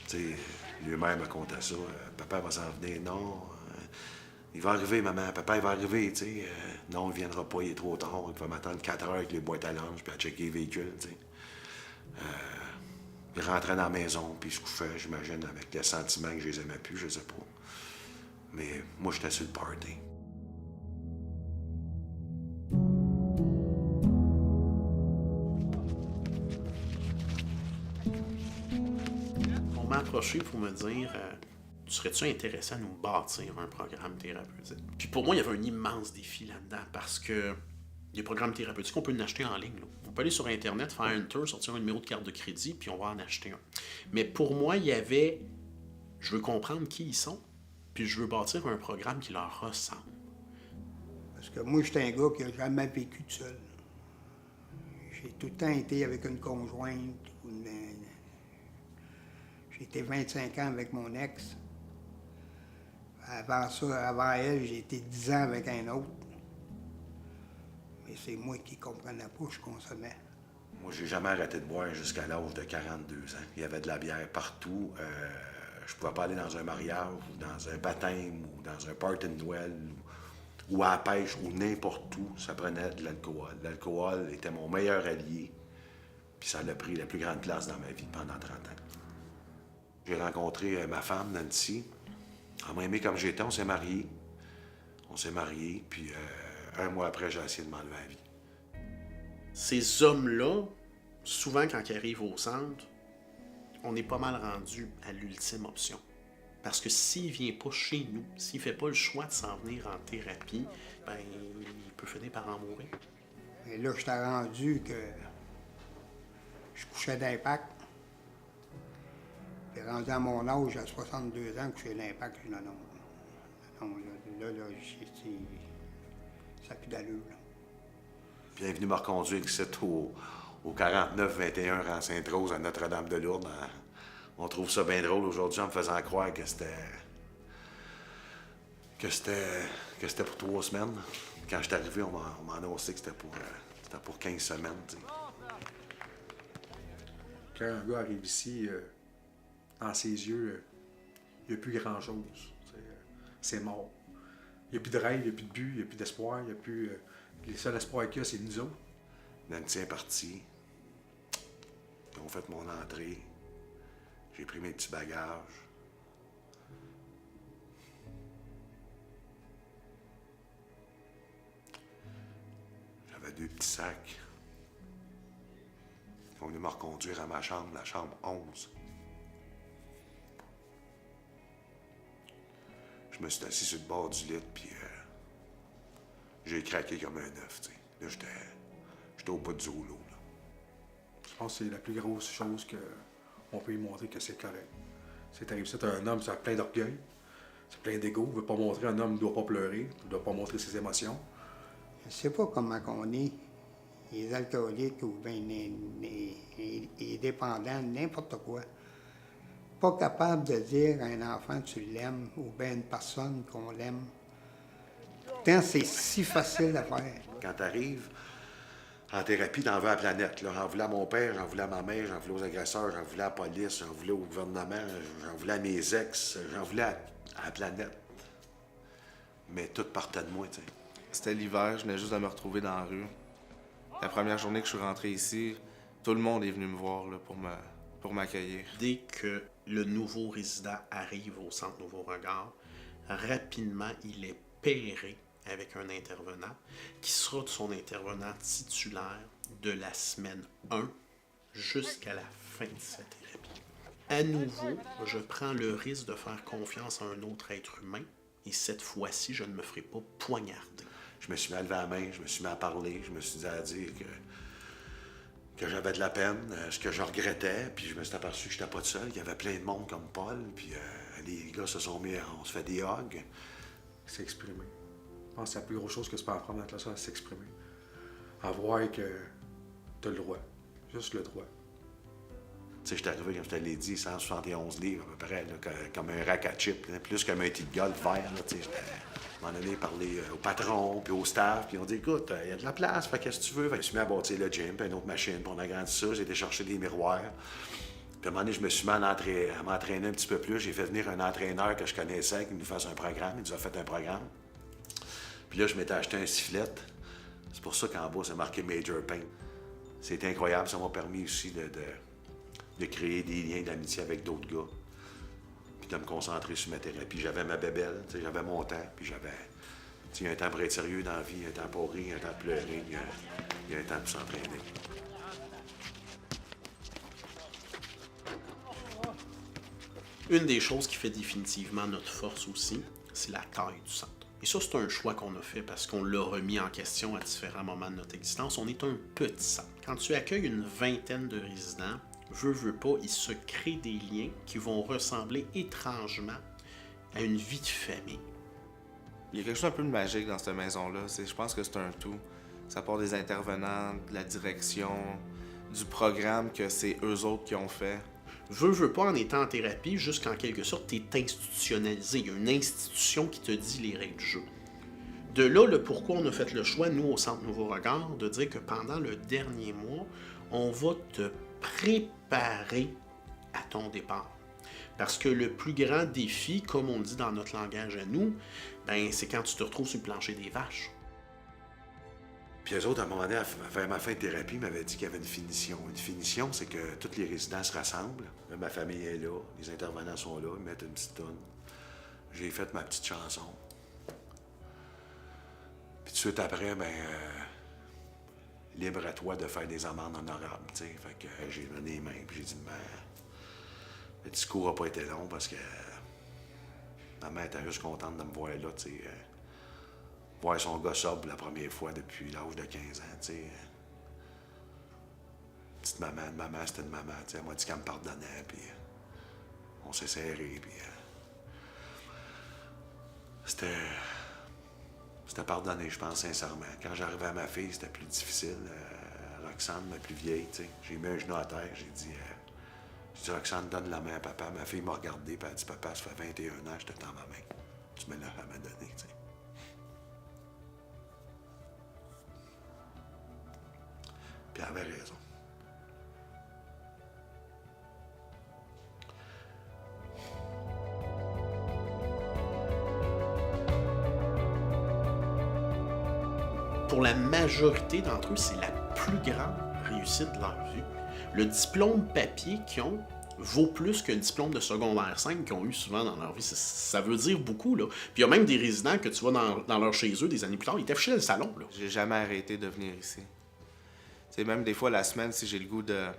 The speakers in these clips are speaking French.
Tu sais, lui-même me contait ça. Papa va s'en venir. Non. Il va arriver, maman. Papa, il va arriver, tu sais. Non, il viendra pas, il est trop tard. Il va m'attendre 4 heures avec les boîtes à lunch puis à checker les véhicules, tu sais. Il rentrait dans la maison puis il se couchait, j'imagine, avec le sentiment que je les aimais plus, je sais pas. Mais moi, j'étais sur le party. On m'a approché pour me dire serais-tu intéressé à nous bâtir un programme thérapeutique? Puis pour moi, il y avait un immense défi là-dedans parce que les programmes thérapeutiques, on peut en acheter en ligne. Là. On peut aller sur Internet, faire un tour, sortir un numéro de carte de crédit, puis on va en acheter un. Mais pour moi, il y avait je veux comprendre qui ils sont, puis je veux bâtir un programme qui leur ressemble. Parce que moi, j'étais un gars qui n'a jamais vécu tout seul. J'ai tout le temps été avec une conjointe. J'ai été 25 ans avec mon ex. Avant ça, avant elle, j'ai été 10 ans avec un autre. Mais c'est moi qui ne comprenais pas, je consommais. Moi, j'ai jamais arrêté de boire jusqu'à l'âge de 42 ans. Il y avait de la bière partout. Je pouvais pas aller dans un mariage, ou dans un baptême, ou dans un party de Noël, ou à la pêche, ou n'importe où. Ça prenait de l'alcool. L'alcool était mon meilleur allié. Puis ça a pris la plus grande place dans ma vie pendant 30 ans. J'ai rencontré ma femme, Nancy. Elle m'a aimé comme j'étais, on s'est mariés. Puis un mois après, j'ai essayé de m'enlever la vie. Ces hommes-là, souvent quand ils arrivent au centre, on est pas mal rendu à l'ultime option. Parce que s'il vient pas chez nous, s'il fait pas le choix de s'en venir en thérapie, ben il peut finir par en mourir. Et là, j'étais rendu que je couchais d'impact. Puis rendu à mon âge, à 62 ans, coucher d'impact, je dis non, là, ça n'a plus d'allure. Là. Puis elle est venue me reconduire ici au 49-21 rang Sainte-Rose à Notre-Dame-de-Lourdes. On trouve ça bien drôle aujourd'hui en me faisant croire que c'était pour 3 semaines. Quand je suis arrivé, on m'a annoncé que c'était pour 15 semaines. T'sais. Quand un gars arrive ici, dans ses yeux, il n'y a plus grand-chose. C'est mort. Il n'y a plus de rêve, il n'y a plus de but, il n'y a plus d'espoir, il n'y a plus... les seuls espoirs qu'il y a, c'est nous autres. Nancy est partie. Ils ont fait mon entrée. J'ai pris mes petits bagages. J'avais 2 petits sacs. Ils ont venu me reconduire à ma chambre, la chambre 11. Je me suis assis sur le bord du lit, puis j'ai craqué comme un œuf, tu sais. Là, j'étais au bout du rouleau, là. Je pense que c'est la plus grosse chose qu'on peut lui montrer que c'est correct. C'est arrivé, c'est un homme, ça a plein d'orgueil, c'est plein d'ego. Il ne veut pas montrer un homme ne doit pas pleurer, ne doit pas montrer ses émotions. Je ne sais pas comment on est, les alcooliques ou bien les dépendants, n'importe quoi. Pas capable de dire à un enfant que tu l'aimes ou bien une personne qu'on l'aime. Pourtant, c'est si facile à faire. Quand t'arrives en thérapie, t'en veux à la planète. Là. J'en voulais à mon père, j'en voulais à ma mère, j'en voulais aux agresseurs, j'en voulais à la police, j'en voulais au gouvernement, j'en voulais à mes ex, j'en voulais à la planète. Mais tout partait de moi, tu sais. C'était l'hiver, je venais juste de me retrouver dans la rue. La première journée que je suis rentré ici, tout le monde est venu me voir là, pour m'accueillir. Dès que le nouveau résident arrive au Centre Nouveau Regard, rapidement, il est pairé avec un intervenant qui sera son intervenant titulaire de la semaine 1 jusqu'à la fin de sa thérapie. À nouveau, je prends le risque de faire confiance à un autre être humain et cette fois-ci, je ne me ferai pas poignarder. Je me suis mis à lever la main, je me suis mis à parler, je me suis dit à dire que j'avais de la peine, ce que je regrettais, puis je me suis aperçu que je n'étais pas tout seul, qu'il y avait plein de monde comme Paul, puis les gars se sont mis, on se fait des hugs. S'exprimer. Je pense que c'est la plus grosse chose que tu peux apprendre dans ça, c'est s'exprimer. À voir que tu as le droit. Juste le droit. Tu sais, je suis arrivé, comme je te l'ai dit, 171 livres à peu près, là, comme un rack à chips, plus qu'un multi de golf vert, là, tu sais, j'étais... À un moment donné, parler au patron, puis au staff, puis on dit, écoute, il y a de la place, fait qu'est-ce que tu veux? Fait que je me suis mis à bâtir le gym, puis une autre machine, puis on a agrandi ça, j'ai été chercher des miroirs. Puis à un moment donné, je me suis mis à m'entraîner un petit peu plus. J'ai fait venir un entraîneur que je connaissais, qui nous fasse un programme. Il nous a fait un programme. Puis là, je m'étais acheté un sifflet. C'est pour ça qu'en bas, c'est marqué Major Pain. C'était incroyable. Ça m'a permis aussi de créer des liens d'amitié avec d'autres gars. Puis de me concentrer sur ma thérapie. J'avais ma bébelle, j'avais mon temps, puis j'avais... Il y a un temps pour être sérieux dans la vie, il y a un temps pour rire, il y a un temps pour pleurer, il y a un temps pour s'entraîner. Une des choses qui fait définitivement notre force aussi, c'est la taille du centre. Et ça, c'est un choix qu'on a fait parce qu'on l'a remis en question à différents moments de notre existence. On est un petit centre. Quand tu accueilles une vingtaine de résidents, veux pas, il se crée des liens qui vont ressembler étrangement à une vie de famille. Il y a quelque chose un peu de magique dans cette maison-là. Je pense que c'est un tout. Ça part des intervenants, de la direction, du programme que c'est eux autres qui ont fait. Veux pas, en étant en thérapie, jusqu'en quelque sorte, t'es institutionnalisé. Il y a une institution qui te dit les règles du jeu. De là, le pourquoi on a fait le choix, nous, au Centre Nouveau Regard, de dire que pendant le dernier mois, on va te préparer à ton départ. Parce que le plus grand défi, comme on dit dans notre langage à nous, ben, c'est quand tu te retrouves sur le plancher des vaches. Puis eux autres, à un moment donné, à ma fin de thérapie, ils m'avaient dit qu'il y avait une finition. Une finition, c'est que tous les résidents se rassemblent. Là, ma famille est là, les intervenants sont là, ils mettent une petite toune. J'ai fait ma petite chanson. Puis tout de suite après, ben, libre à toi de faire des amendes honorables, tu sais. Fait que j'ai donné les mains, puis j'ai dit, ben, le discours n'a pas été long parce que ma mère était juste contente de me voir là, tu sais. Voir son gars sobre la première fois depuis l'âge de 15 ans, tu sais. Petite maman, c'était une maman, tu sais. Elle m'a dit qu'elle me pardonnait, puis on s'est serrés, puis c'était pardonné, je pense, sincèrement. Quand j'arrivais à ma fille, c'était plus difficile. Roxane, ma plus vieille, tu sais. J'ai mis un genou à terre, j'ai dit, Roxane, donne la main à papa. Ma fille m'a regardé, puis elle a dit, papa, ça fait 21 ans, je te tends ma main. Tu me l'as jamais donné, tu sais. Puis elle avait raison. Pour la majorité d'entre eux, c'est la plus grande réussite de leur vie. Le diplôme papier qu'ils ont vaut plus que le diplôme de secondaire 5 qu'ils ont eu souvent dans leur vie. Ça veut dire beaucoup, là. Puis il y a même des résidents que tu vois dans leur chez eux des années plus tard, ils étaient fichés dans le salon, là. J'ai jamais arrêté de venir ici. C'est même des fois la semaine, si j'ai le goût de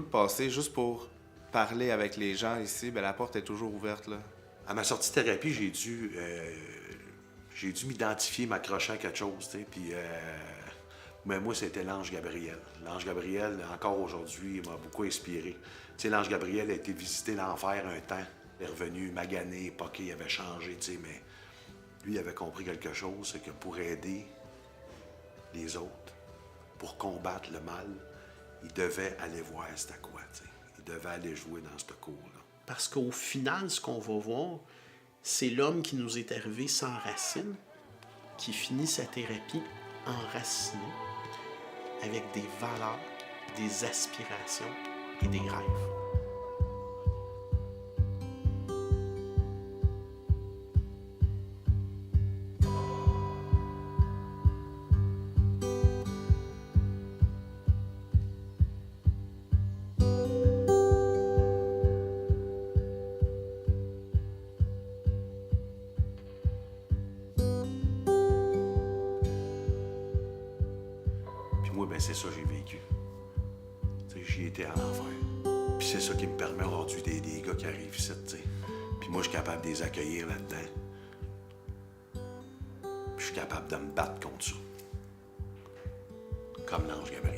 passer juste pour parler avec les gens ici, ben la porte est toujours ouverte, là. À ma sortie de thérapie, j'ai dû m'identifier, m'accrocher à quelque chose, tu sais, puis... mais moi, c'était l'ange Gabriel. L'ange Gabriel, encore aujourd'hui, il m'a beaucoup inspiré. Tu sais, l'ange Gabriel a été visiter l'enfer un temps. Il est revenu magané, poqué, il avait changé, tu sais, mais lui, il avait compris quelque chose, c'est que pour aider les autres, pour combattre le mal, il devait aller voir c'était quoi, tu sais. Il devait aller jouer dans ce cours-là. Parce qu'au final, ce qu'on va voir, c'est l'homme qui nous est arrivé sans racines, qui finit sa thérapie enraciné, avec des valeurs, des aspirations et des rêves. Moi, ben c'est ça que j'ai vécu. J'y étais à l'enfer. Puis c'est ça qui me permet aujourd'hui d'aider les gars qui arrivent ici, tu sais. Puis moi, je suis capable de les accueillir là-dedans. Puis je suis capable de me battre contre ça. Comme l'ange Gabriel.